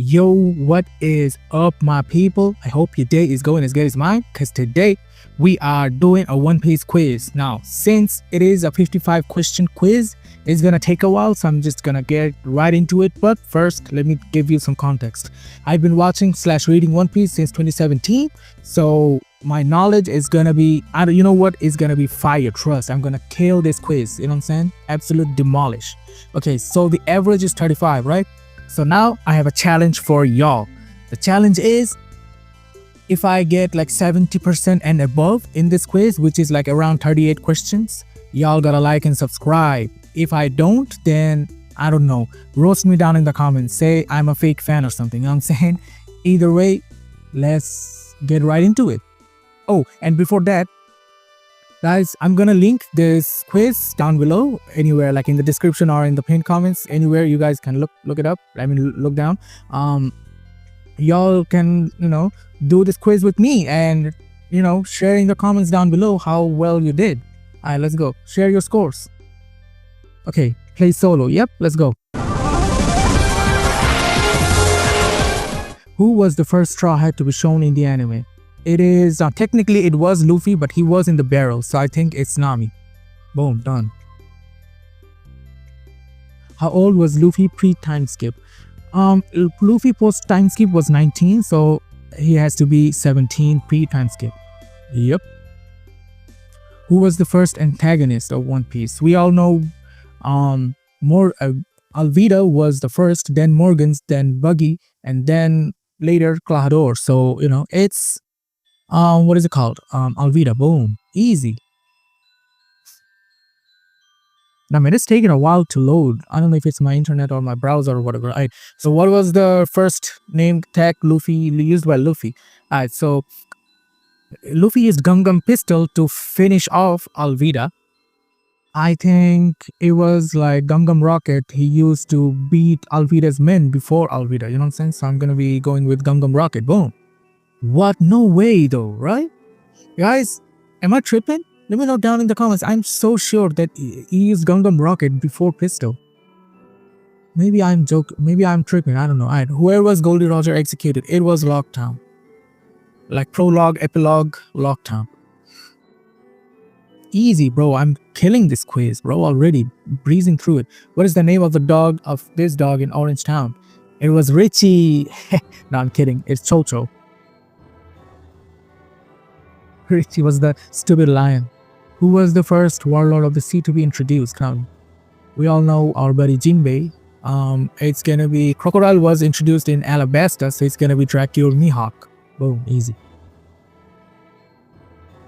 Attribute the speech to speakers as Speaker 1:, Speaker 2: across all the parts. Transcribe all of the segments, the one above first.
Speaker 1: Yo, what is up, my people? I hope your day is going as good as mine, because today we are doing a One Piece quiz. Now, since it is a 55 question quiz, it's gonna take a while, so I'm just gonna get right into it. But first, let me give you some context. I've been watching / reading One Piece since 2017, so my knowledge is gonna be, you know what, is gonna be fire. Trust, I'm gonna kill this quiz. You know what I'm saying? Absolute demolish. Okay, so the average is 35, right? So now I have a challenge for y'all. The challenge is, if I get like 70% and above in this quiz, which is like around 38 questions, y'all gotta like and subscribe. If I don't, then I don't know, roast me down in the comments, say I'm a fake fan or something. You know what I'm saying? Either way, let's get right into it. Oh, and before that, guys, I'm gonna link this quiz down below, anywhere, like in the description or in the pinned comments, anywhere you guys can look it up. I mean, look down. Y'all can, do this quiz with me and, share in the comments down below how well you did. All right, let's go. Share your scores. Okay, play solo. Yep, let's go. Who was the first Straw Hat to be shown in the anime? It is, technically it was Luffy, but he was in the barrel, so I think it's Nami. Boom, done. How old was Luffy pre-time skip? Luffy post-time skip was 19, so he has to be 17 pre-time skip. Yep. Who was the first antagonist of One Piece? We all know Alvida was the first, then Morgans, then Buggy, and then later Clahador. So, it's what is it called? Alvida. Boom. Easy. Now, man, it's taking a while to load. I don't know if it's my internet or my browser or whatever. Alright, so what was the first name tag Luffy used by Luffy? Alright, so Luffy used Gum Gum Pistol to finish off Alvida. I think it was like Gum Gum Rocket he used to beat Alvida's men before Alvida. You know what I'm saying? So I'm gonna be going with Gum Gum Rocket. Boom. What? No way though, right? Guys, am I tripping? Let me know down in the comments. I'm so sure that he used Gum Gum Rocket before Pistol. Maybe I'm joking. Maybe I'm tripping. I don't know. Alright, where was Goldie Roger executed? It was Locktown. Like prologue, epilogue, Locktown. Easy, bro. I'm killing this quiz, bro, already. Breezing through it. What is the name of the dog of this dog in Orange Town? It was Richie. No, I'm kidding. It's Chocho. Richie was the stupid lion. Who was the first warlord of the sea to be introduced? Now, we all know our buddy Jinbei. It's gonna be Crocodile was introduced in Alabasta, so it's gonna be Dracula Mihawk. Boom, easy.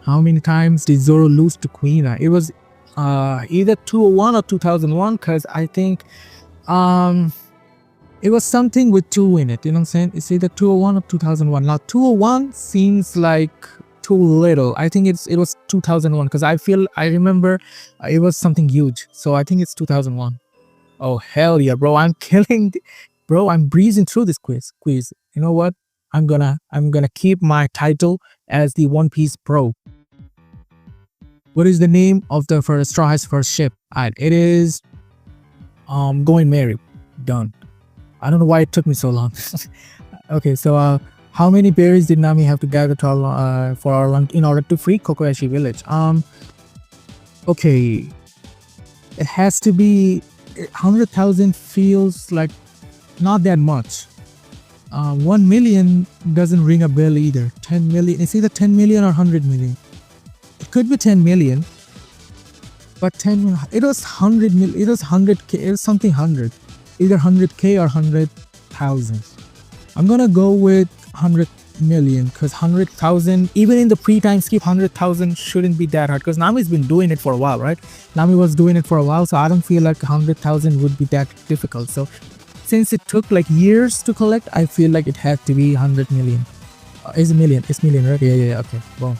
Speaker 1: How many times did Zoro lose to Kuina? It was either 201 or 2001, because I think it was something with 2 in it. You know what I'm saying? It's either 201 or 2001. Now 201 seems like too little. I think it was 2001, because I remember it was something huge. So I think it's 2001. Oh hell yeah, bro! I'm killing, bro. I'm breezing through this quiz. You know what? I'm gonna keep my title as the One Piece Pro. What is the name of the Straw Hat's first ship? Alright, it is Going Merry. Done. I don't know why it took me so long. Okay, so how many berries did Nami have to gather to for our lunch in order to free Kokoyashi village? Okay, it has to be 100,000. Feels like not that much. 1 million doesn't ring a bell either. 10 million, it's either 10 million or 100 million. It could be 10 million, but it was 100 million. It was 100k. It was something 100, either 100k or 100,000. I'm gonna go with 100 million, because 100,000, even in the pre-time skip, 100,000 shouldn't be that hard, because Nami's been doing it for a while, right? Nami was doing it for a while, so I don't feel like 100,000 would be that difficult. So since it took like years to collect, I feel like it had to be 100 million. It's a million. It's million, right? Yeah. Okay. Boom.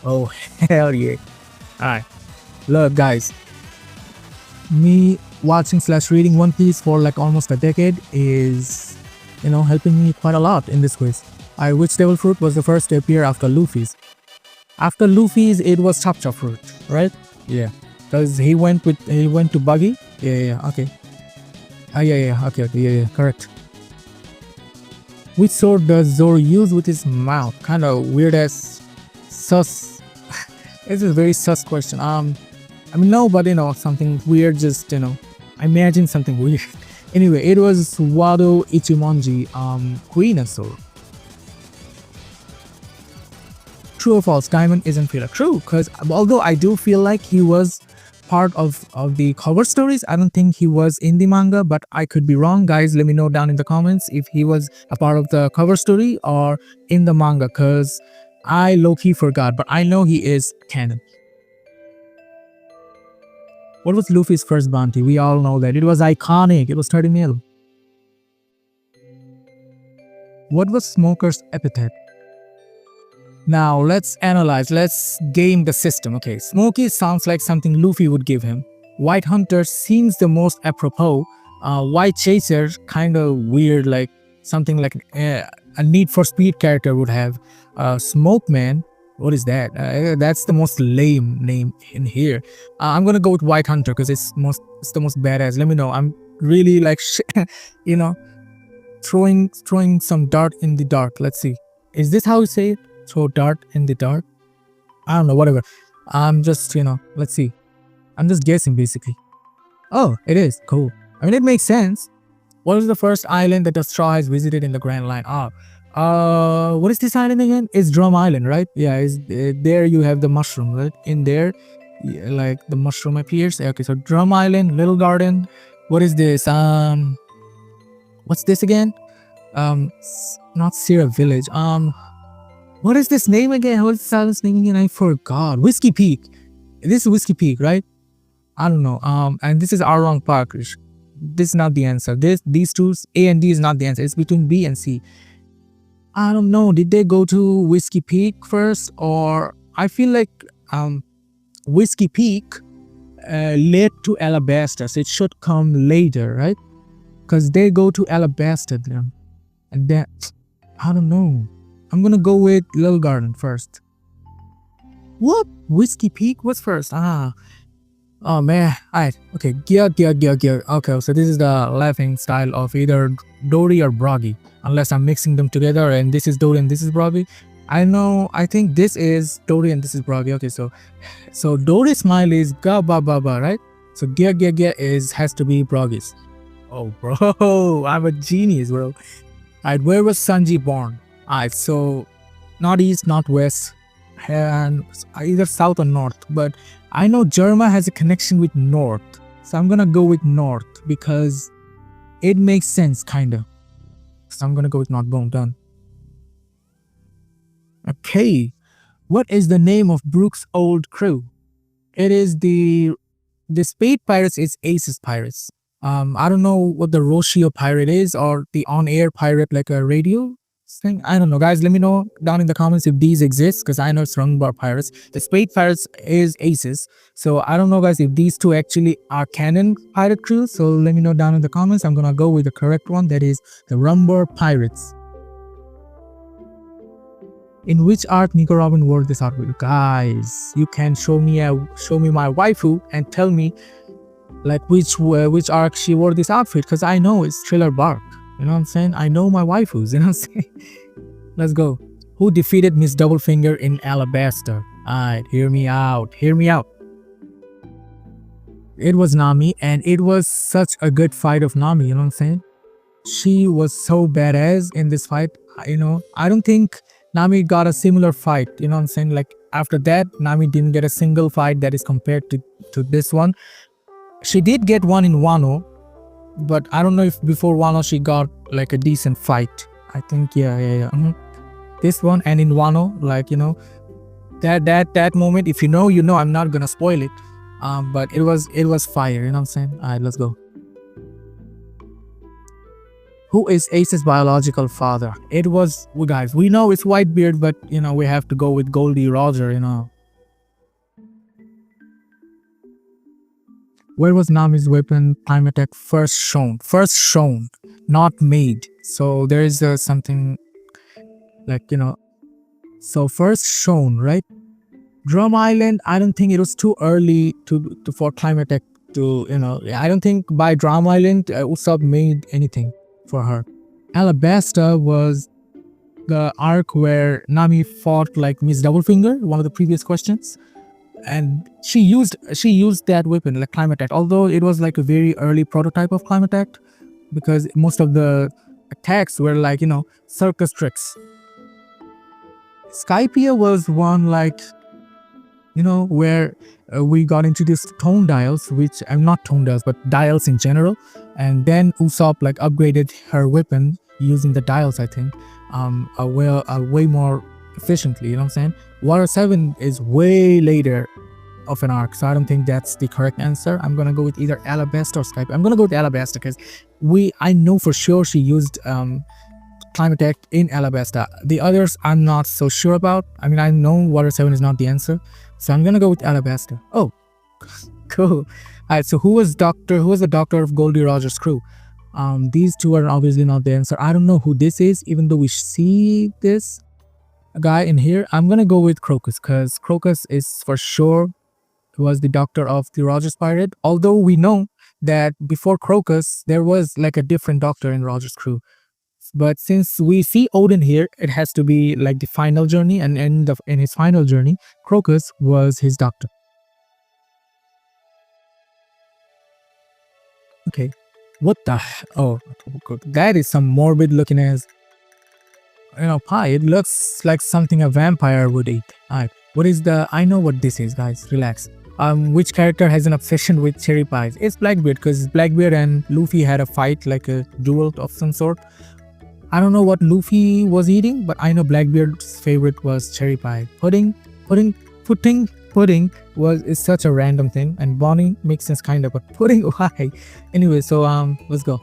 Speaker 1: Oh hell yeah! All right. Look, guys. Me watching / reading One Piece for like almost a decade is, helping me quite a lot in this quiz. Which devil fruit was the first to appear after Luffy's? After Luffy's, it was Chop Chop fruit, right? Yeah, because he went to Buggy. Yeah. Okay. Yeah. Okay. Yeah. Correct. Which sword does Zoro use with his mouth? Kind of weird as sus. It's a very sus question. I mean, no, but something weird. Just I imagine something weird. Anyway, it was Wado Ichimonji, Queen and Zoro. True or false? Diamond isn't filler. True, because although I do feel like he was part of the cover stories, I don't think he was in the manga, but I could be wrong. Guys, let me know down in the comments if he was a part of the cover story or in the manga, because I low-key forgot, but I know he is canon. What was Luffy's first bounty? We all know that. It was iconic. It was 30 mil. What was Smoker's epithet? Now let's analyze, let's game the system. Okay, Smokey sounds like something Luffy would give him. White Hunter seems the most apropos. White Chaser, kind of weird, like something like a Need for Speed character would have. Smoke Man, what is that? That's the most lame name in here. I'm gonna go with White Hunter because it's the most badass. Let me know. I'm really like, throwing some dart in the dark. Let's see. Is this how you say it? Throw dart in the dark? I don't know, whatever. I'm just, let's see. I'm just guessing basically. Oh, it is. Cool. I mean, it makes sense. What is the first island that the Straw has visited in the Grand Line? What is this island again? It's Drum Island, right? Yeah, there you have the mushroom, right? In there, yeah, like the mushroom appears. Okay, so Drum Island, Little Garden. What is this? What's this again? Not Sierra Village. What is this name again? What is this island's name again? I forgot. Whiskey Peak. This is Whiskey Peak, right? I don't know. And this is Arlong Park. This is not the answer. These two, A and D, is not the answer. It's between B and C. I don't know. Did they go to Whiskey Peak first, or I feel like Whiskey Peak led to Alabasta, so it should come later, right? Because they go to Alabasta then, and then I don't know. I'm gonna go with Little Garden first. What? Whiskey Peak was first? Oh man. Alright. Okay. Gear. Okay, so this is the laughing style of either Dory or Broggy. Unless I'm mixing them together and this is Dory and this is Broggy. I think this is Dory and this is Broggy. Okay, so Dory's smile is ga ba ba ba, right? So Gear has to be Broggy's. Oh bro, I'm a genius, bro. Alright, where was Sanji born? Alright, so not east, not west, and either south or north, but I know Germa has a connection with north, so I'm gonna go with north because it makes sense, kinda. So I'm gonna go with north. Boom, done. Okay, what is the name of Brooke's old crew? It is the Spade Pirates is Ace's Pirates. I don't know what the Roshio pirate is or the on-air pirate, like a radio thing. I don't know, guys. Let me know down in the comments if these exist, because I know it's run by pirates. The Spade Pirates is Aces, so I don't know, guys, if these two actually are canon pirate crews. So let me know down in the comments. I'm gonna go with the correct one, that is the Rumbar Pirates. In which art Nico Robin wore this outfit? Guys, you can show me my waifu and tell me like which arc she wore this outfit, because I know it's Thriller Bark. You know what I'm saying? I know my waifus, you know what I'm saying? Let's go. Who defeated Miss Doublefinger in Alabasta? Alright, hear me out. It was Nami, and it was such a good fight of Nami, you know what I'm saying? She was so badass in this fight, I don't think Nami got a similar fight, you know what I'm saying? Like after that, Nami didn't get a single fight that is compared to this one. She did get one in Wano, but I don't know if before Wano she got like a decent fight. I think yeah. This one and in Wano, like that moment, if you know, I'm not gonna spoil it. But it was fire, you know what I'm saying? Alright, let's go. Who is Ace's biological father? It was, well, guys, we know it's Whitebeard, but we have to go with Goldie Roger, Where was Nami's weapon time attack first shown? First shown, not made. So there is something like, so first shown, right? Drum Island, I don't think it was too early for climate attack to, I don't think by Drum Island Usopp made anything for her. Alabasta was the arc where Nami fought like Miss Doublefinger, one of the previous questions, and she used that weapon like climate attack. Although it was like a very early prototype of climate attack, because most of the attacks were like circus tricks. Skypia was one like where we got introduced to tone dials, which I'm not tone dials, but dials in general. And then Usopp like upgraded her weapon using the dials, I think, way more efficiently. You know what I'm saying? Water 7 is way later of an arc, so I don't think that's the correct answer. I'm gonna go with either Alabasta or Skype. I'm gonna go with Alabasta because I know for sure she used climate attack in Alabasta. The others I'm not so sure about. I mean, I know Water 7 is not the answer, so I'm gonna go with Alabasta. Oh, cool. Alright, so who was the doctor of Goldie Rogers' crew? These two are obviously not the answer. I don't know who this is, even though we see this guy in here. I'm gonna go with Crocus because Crocus is for sure was the doctor of the Rogers pirate. Although we know that before Crocus there was like a different doctor in Rogers' crew. But since we see Odin here, it has to be like the final journey, and in his final journey, Crocus was his doctor. Okay, what the? Oh, good. That is some morbid looking as pie. It looks like something a vampire would eat. Alright, what is the? I know what this is, guys. Relax. Which character has an obsession with cherry pies? It's Blackbeard because Blackbeard and Luffy had a fight, like a duel of some sort. I don't know what Luffy was eating, but I know Blackbeard's favorite was cherry pie. Pudding is such a random thing, and Bonnie makes sense kind of, but pudding, why? Anyway, so let's go.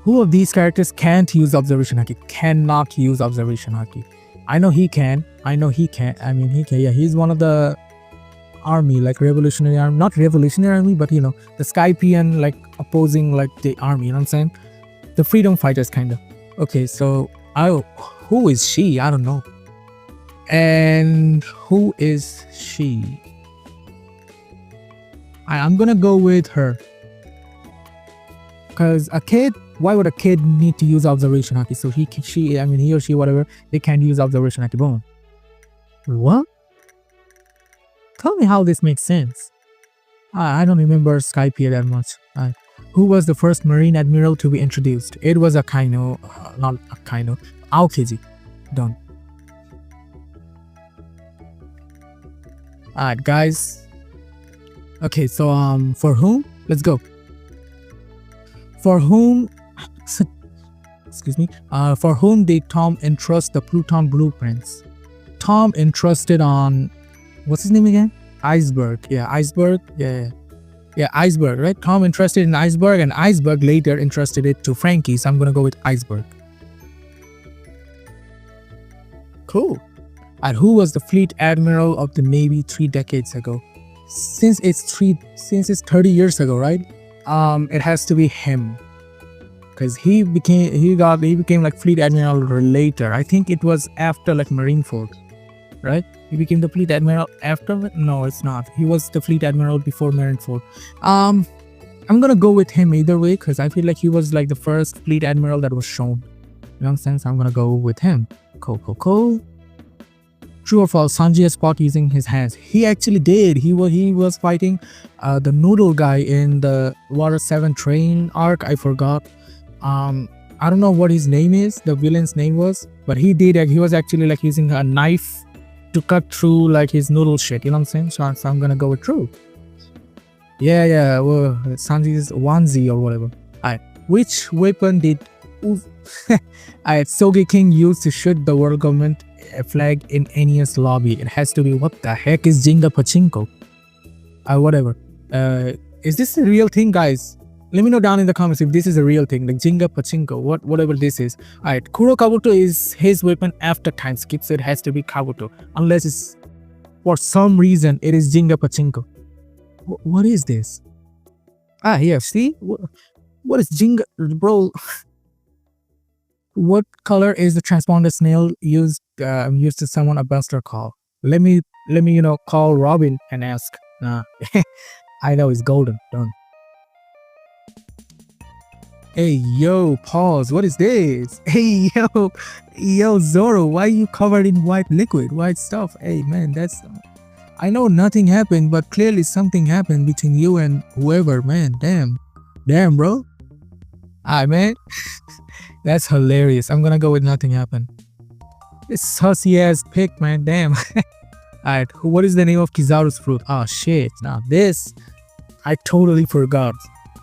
Speaker 1: Who of these characters can't use observation haki? Cannot use observation haki. I know he can. I mean, he can. Yeah, he's one of the army, like revolutionary army, not revolutionary army, but the Skypian, like opposing like the army. You know what I'm saying? The freedom fighters, kind of. Okay, so who is she? I don't know. And who is she? I'm gonna go with her. Because a kid, why would a kid need to use observation haki? So he or she, whatever, they can't use observation haki. Boom. What? Tell me how this makes sense. I don't remember Skypiea that much. Who was the first Marine Admiral to be introduced? It was Akainu, not Akainu, Aokiji. Done. Alright, guys. Okay, so for whom? Let's go. For whom? Excuse me. For whom did Tom entrust the Pluton blueprints? Tom entrusted on, what's his name again? Iceberg. Yeah, Iceberg. Yeah, Iceberg, right? Tom entrusted in Iceberg, and Iceberg later entrusted it to Frankie. So I'm gonna go with Iceberg. Cool. And who was the fleet admiral of the Navy 3 decades ago? Since it's 30 years ago, right? It has to be him, because he became like fleet admiral later. I think it was after like Marineford, right? He became the fleet admiral after. No, it's not. He was the fleet admiral before Marineford. I'm gonna go with him either way, because I feel like he was like the first fleet admiral that was shown. You know what I'm saying? So I'm gonna go with him. Cool. True or false? Sanji has fought using his hands. He actually did. He was fighting the noodle guy in the Water 7 train arc. I forgot. I don't know what his name is. The villain's name was, but he was actually like using a knife to cut through like his noodle shit. You know what I'm saying? So I'm gonna go with true. Yeah. Well, Sanji's onesie or whatever. Alright. Which weapon did Sogeking use to shoot the world government flag in Enia's lobby? It has to be, what the heck is Jinga Pachinko? Whatever. Is this a real thing, guys? Let me know down in the comments if this is a real thing, like Jinga Pachinko, whatever this is. Alright, Kuro Kabuto is his weapon after time skip, so it has to be Kabuto. Unless it's, for some reason, it is Jinga Pachinko. What is this? Here, see? What is Jinga, bro? What color is the transponder snail used to summon a buster call? Let me call Robin and ask. I know it's golden. Done. Hey, yo, pause. What is this? Hey, yo, Zoro, why you covered in white liquid, white stuff? Hey, man, that's. I know nothing happened, but clearly something happened between you and whoever, man. Damn, bro. Alright, man. That's hilarious. I'm gonna go with nothing happened. This sussy ass pick, man. Damn. Alright, what is the name of Kizaru's fruit? Oh shit. Now this, I totally forgot.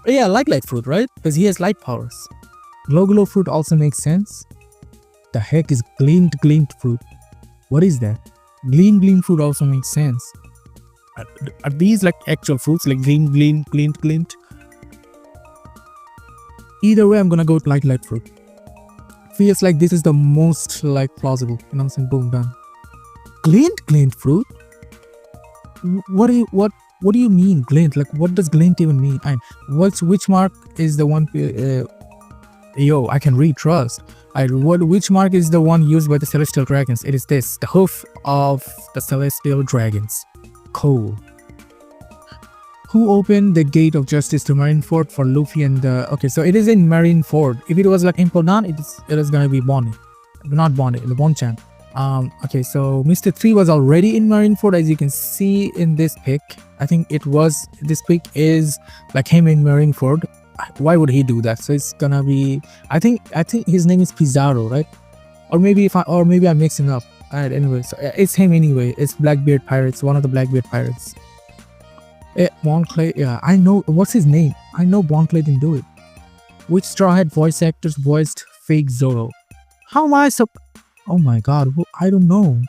Speaker 1: Yeah, light fruit, right? Because he has light powers. Glow fruit also makes sense. The heck is glint fruit? What is that? Gleam fruit also makes sense. Are these like actual fruits, like glint? Either way, I'm gonna go with light fruit. Feels like this is the most like plausible. You know what I'm saying? Boom, done. Glint fruit? What do you mean glint? Like, what does glint even mean? And which mark is the one? Yo, I can read. Trust. Which mark is the one used by the celestial dragons? It is this, the hoof of the celestial dragons. Cool. Who opened the gate of justice to Marineford for Luffy and the? Okay, so it is in Marineford. If it was like Impeldan, it is gonna be Bonnie, not Bonnie, the Bonchan. Okay, so Mr. 3 was already in Marineford, as you can see in this pic. I think this pic is like him in Marineford. Why would he do that? So it's gonna be, I think his name is Pizarro, right? Or maybe I'm mixing up. Alright, anyway, so it's him anyway. It's Blackbeard Pirates, one of the Blackbeard Pirates. Bonclay, yeah, I know, what's his name? I know Bonclay didn't do it. Which Straw Hat voice actors voiced fake Zoro? How am I Oh my god, I don't know.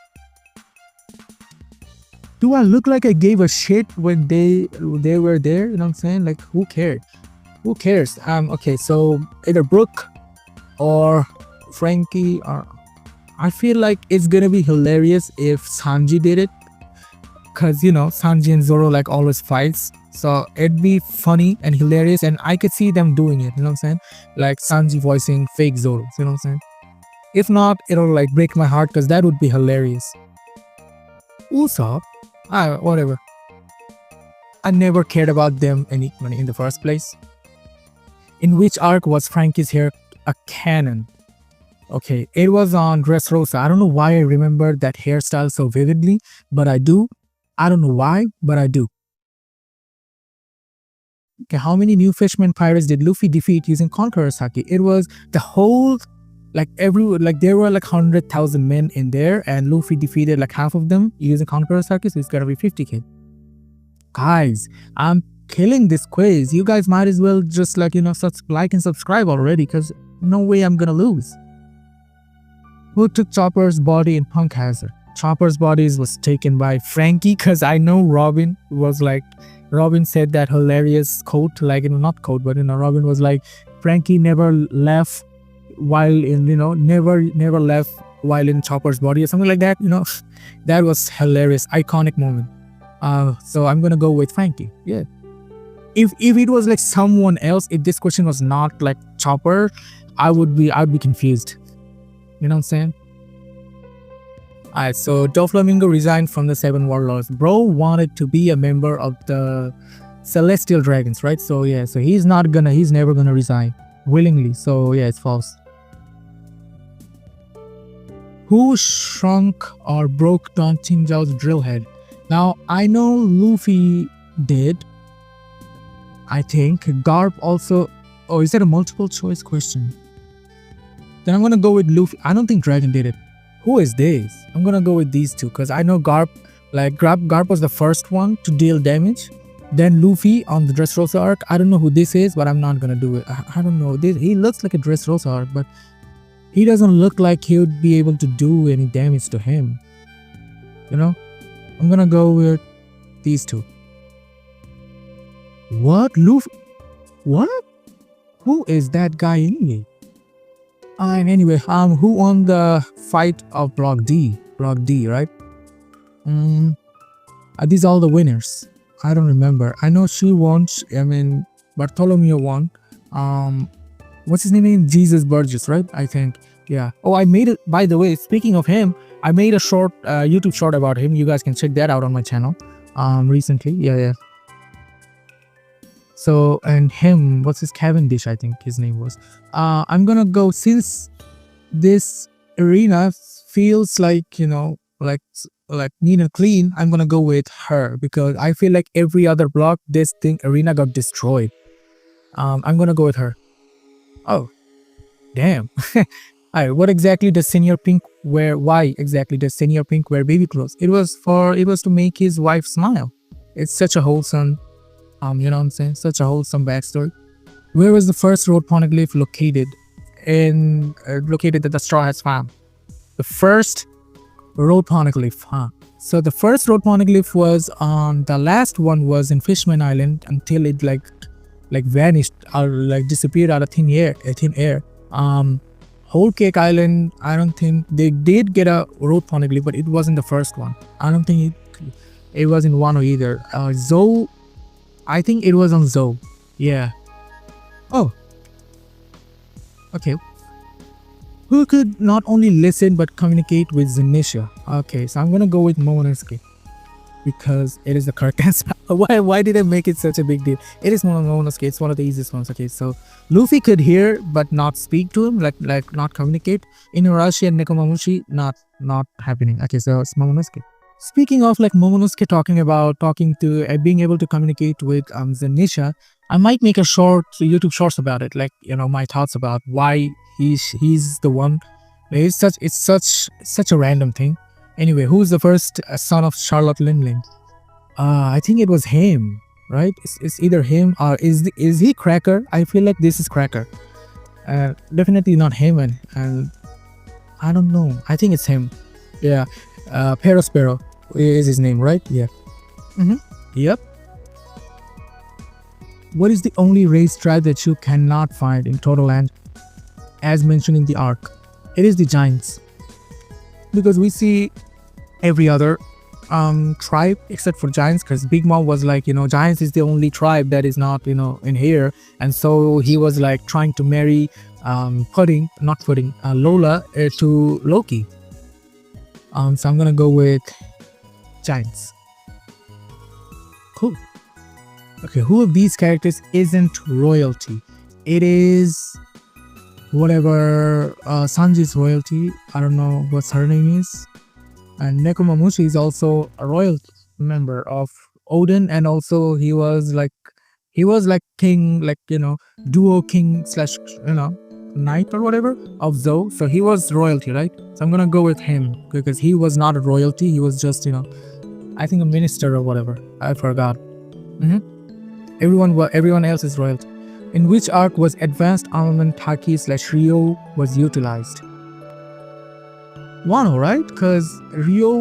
Speaker 1: Do I look like I gave a shit when they were there? You know what I'm saying? Like, who cared? Who cares? Okay, so either Brooke or Frankie, or I feel like it's gonna be hilarious if Sanji did it, because you know Sanji and Zoro like always fights, so it'd be funny and hilarious, and I could see them doing it. You know what I'm saying? Like Sanji voicing fake Zoro. You know what I'm saying? If not, it'll like break my heart because that would be hilarious. Usopp, whatever. I never cared about them in the first place. In which arc was Frankie's hair a canon? Okay, it was on Dressrosa. I don't know why I remember that hairstyle so vividly, but I do. I don't know why, but I do. Okay, how many new fisherman pirates did Luffy defeat using Conqueror's Haki? It was the whole, there were like 100,000 men in there, and Luffy defeated like half of them using Conqueror's Haki, so it's gotta be 50k. Guys, I'm killing this quiz. You guys might as well just like, like and subscribe already, because no way I'm gonna lose. Who took Chopper's body in Punk Hazard? Chopper's body was taken by Frankie, because I know Robin said that hilarious quote, not quote, but Robin was like, Frankie never left while in, never left while in Chopper's body or something like that, That was hilarious, iconic moment. So I'm gonna go with Frankie. Yeah. If it was like someone else, if this question was not like Chopper, I'd be confused. You know what I'm saying? Alright, so Doflamingo resigned from the Seven Warlords. Bro wanted to be a member of the Celestial Dragons, right? So yeah, so he's never gonna resign willingly. So yeah, it's false. Who shrunk or broke Don Chinjao's drill head? Now, I know Luffy did. I think Garp also. Oh, is that a multiple choice question? Then I'm gonna go with Luffy. I don't think Dragon did it. Who is this? I'm gonna go with these two because I know Garp. Garp was the first one to deal damage. Then Luffy on the Dressrosa arc. I don't know who this is, but I'm not gonna do it. I don't know. He looks like a Dressrosa arc, but he doesn't look like he would be able to do any damage to him. I'm gonna go with these two. What? Luffy? What? Who is that guy anyway? And anyway, who won the fight of Block D? Block D, right? Are these all the winners? I don't remember. I know she won. Bartholomew won. What's his name? Jesus Burgess, right? I think. Yeah. Oh, I made it. By the way, speaking of him, I made a short YouTube short about him. You guys can check that out on my channel. Recently. Yeah. So, and him, what's his Cavendish, I think his name was. I'm gonna go, since this arena feels like, like neat and clean, I'm gonna go with her because I feel like every other block, this thing arena got destroyed. I'm gonna go with her. Oh, damn. Alright, what exactly does Senior Pink wear? Why exactly does Senior Pink wear baby clothes? It was to make his wife smile. It's such a wholesome, you know what I'm saying? Such a wholesome backstory. Where was the first road poneglyph located? Located at the Straw Hats farm. The first road poneglyph, huh? So the first road poneglyph was on, the last one was in Fishman Island until it like vanished or like disappeared out of thin air. Whole Cake Island, I don't think they did get a road poneglyph, but it wasn't the first one. I don't think it was in Wano either. Zou, I think it was on Zou. Yeah. Oh. Okay. Who could not only listen but communicate with Zenisha? Okay, so I'm gonna go with Momonosuke because it is the correct answer. Why did I make it such a big deal? It is Momonosuke. It's one of the easiest ones. Okay, so Luffy could hear but not speak to him, like not communicate. Inuarashi and Nekomamushi not happening. Okay, so it's Momonosuke. Speaking of like Momonosuke talking to being able to communicate with Zenisha, I might make a YouTube shorts about it, like my thoughts about why he's the one. It's such a random thing. Anyway, who's the first son of Charlotte Linlin? I think it was him, right? It's either him or is he Cracker? I feel like this is Cracker. Definitely not him, and I don't know. I think it's him. Yeah, Perospero is his name, right? Yeah. Yep. What is the only race tribe that you cannot find in Total Land, as mentioned in the arc? It is the Giants, because we see every other tribe except for Giants, because Big Mom was like, Giants is the only tribe that is not in here, and so he was like trying to marry Lola to Loki. So I'm gonna go with Giants. Cool. Okay, who of these characters isn't royalty? It is whatever Sanji's royalty. I don't know what her name is. And Nekomamushi is also a royal member of Odin, and also he was like king, duo king slash knight or whatever of Zou. So he was royalty, right? So I'm gonna go with him because he was not a royalty. He was just I think a minister or whatever. I forgot. Everyone else is royalty. In which arc was advanced armament Haki / Rio was utilized? Wano, right? Because Rio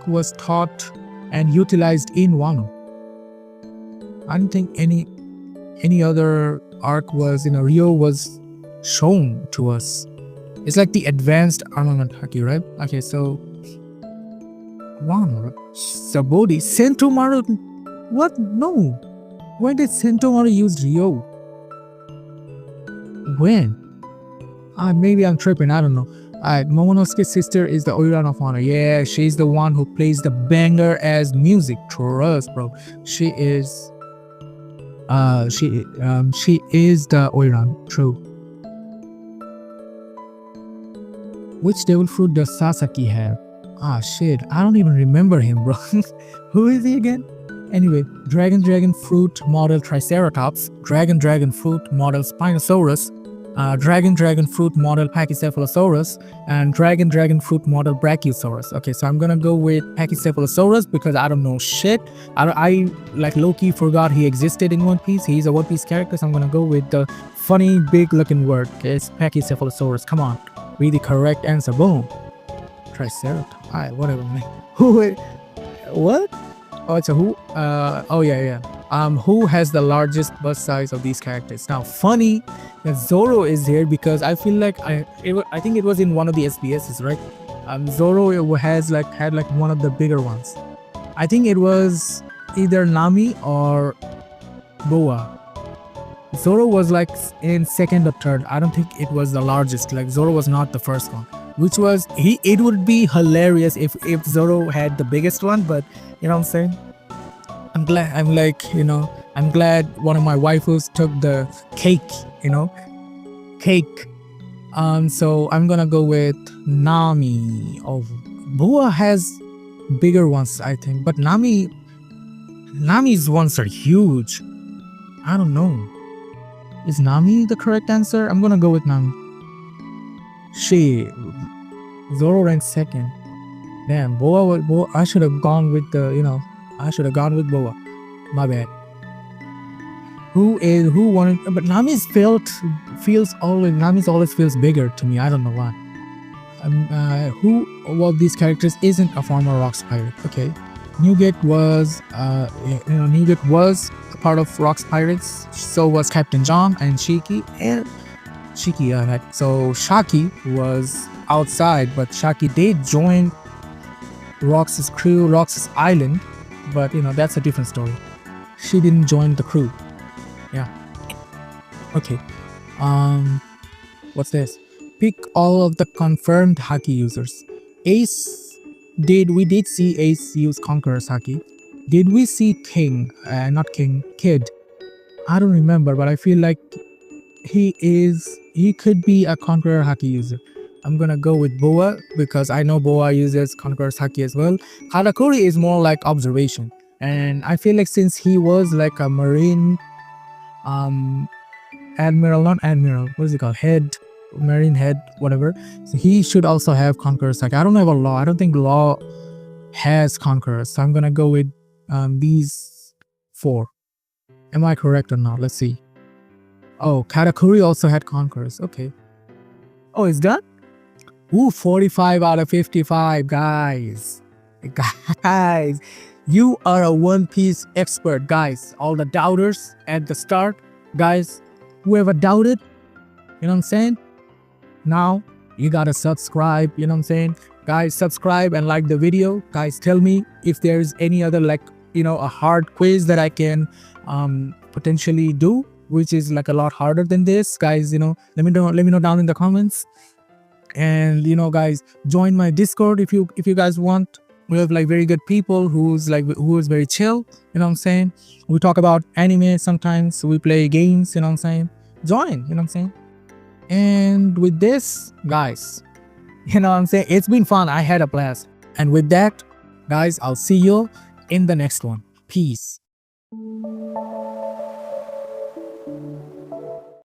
Speaker 1: was taught and utilized in Wano. I don't think any other arc was Rio was shown to us. It's like the advanced armament Haki, right? Okay, so Wano, Sabodi, Sentomaru. What? No. When did Sentomaru use Rio? When? Maybe I'm tripping. I don't know. Momonosuke's sister is the Oiran of Honor. Yeah, she's the one who plays the banger as music. Trust, bro. She is. She is the Oiran. True. Which devil fruit does Sasaki have? Shit. I don't even remember him, bro. Who is he again? Anyway, Dragon Fruit model Triceratops, Dragon Fruit model Spinosaurus, Dragon Fruit model Pachycephalosaurus, and Dragon Fruit model Brachiosaurus. Okay, so I'm gonna go with Pachycephalosaurus because I don't know shit. I like low-key forgot he existed in One Piece. He's a One Piece character, so I'm gonna go with the funny, big-looking word. Okay, it's Pachycephalosaurus. Come on, read the correct answer. Boom. Triceratops. Alright, whatever, man. What? Oh, it's a who? Oh yeah. Who has the largest bust size of these characters? Now, funny that Zoro is here because I feel like I think it was in one of the SBSs, right? Zoro had one of the bigger ones. I think it was either Nami or Boa. Zoro was like in second or third. I don't think it was the largest. Like Zoro was not the first one. It would be hilarious if Zoro had the biggest one, but you know what I'm saying? I'm glad. I'm like, I'm glad one of my waifus took the cake. You know, cake. So I'm gonna go with Nami. Oh, Boa has bigger ones, I think, but Nami's ones are huge. I don't know. Is Nami the correct answer? I'm gonna go with Nami. She, Zoro ranked second. Damn, Boa. I should have gone with I should have gone with Boa. My bad. Who wanted? But Nami's always feels bigger to me. I don't know why. Who of these characters isn't a former Rocks pirate? Okay, Newgate was a part of Rocks pirates. So was Captain John and Shiki. Yeah, right. So Shaki was outside, but Shaki did join Rox's crew, Rox's island. But that's a different story. She didn't join the crew. Yeah. Okay. Um, what's this? Pick all of the confirmed haki users. Ace we did see Ace use Conqueror's haki. Did we see King? Not King, Kid. I don't remember, but I feel like he could be a Conqueror haki user. I'm gonna go with Boa because I know Boa uses Conqueror's haki as well. Karakuri is more like observation. And I feel like since he was like a marine um admiral, not admiral, what is it called? Head, marine head, whatever. So he should also have Conqueror's haki. I don't know about Law. I don't think Law has Conquerors. So I'm gonna go with these four. Am I correct or not? Let's see. Oh, Katakuri also had Conquerors. Okay. Oh, it's done? Ooh, 45 out of 55, guys. Guys, you are a One Piece expert, guys. All the doubters at the start, guys, whoever doubted, you know what I'm saying? Now, you gotta subscribe, you know what I'm saying? Guys, subscribe and like the video. Guys, tell me if there's any other a hard quiz that I can potentially do, which is like a lot harder than this. Guys, let me know down in the comments. And guys, join my Discord if you guys want. We have like very good people who is very chill, you know what I'm saying? We talk about anime sometimes, we play games, you know what I'm saying? Join, you know what I'm saying? And with this, guys, you know what I'm saying? It's been fun. I had a blast. And with that, guys, I'll see you in the next one. Peace.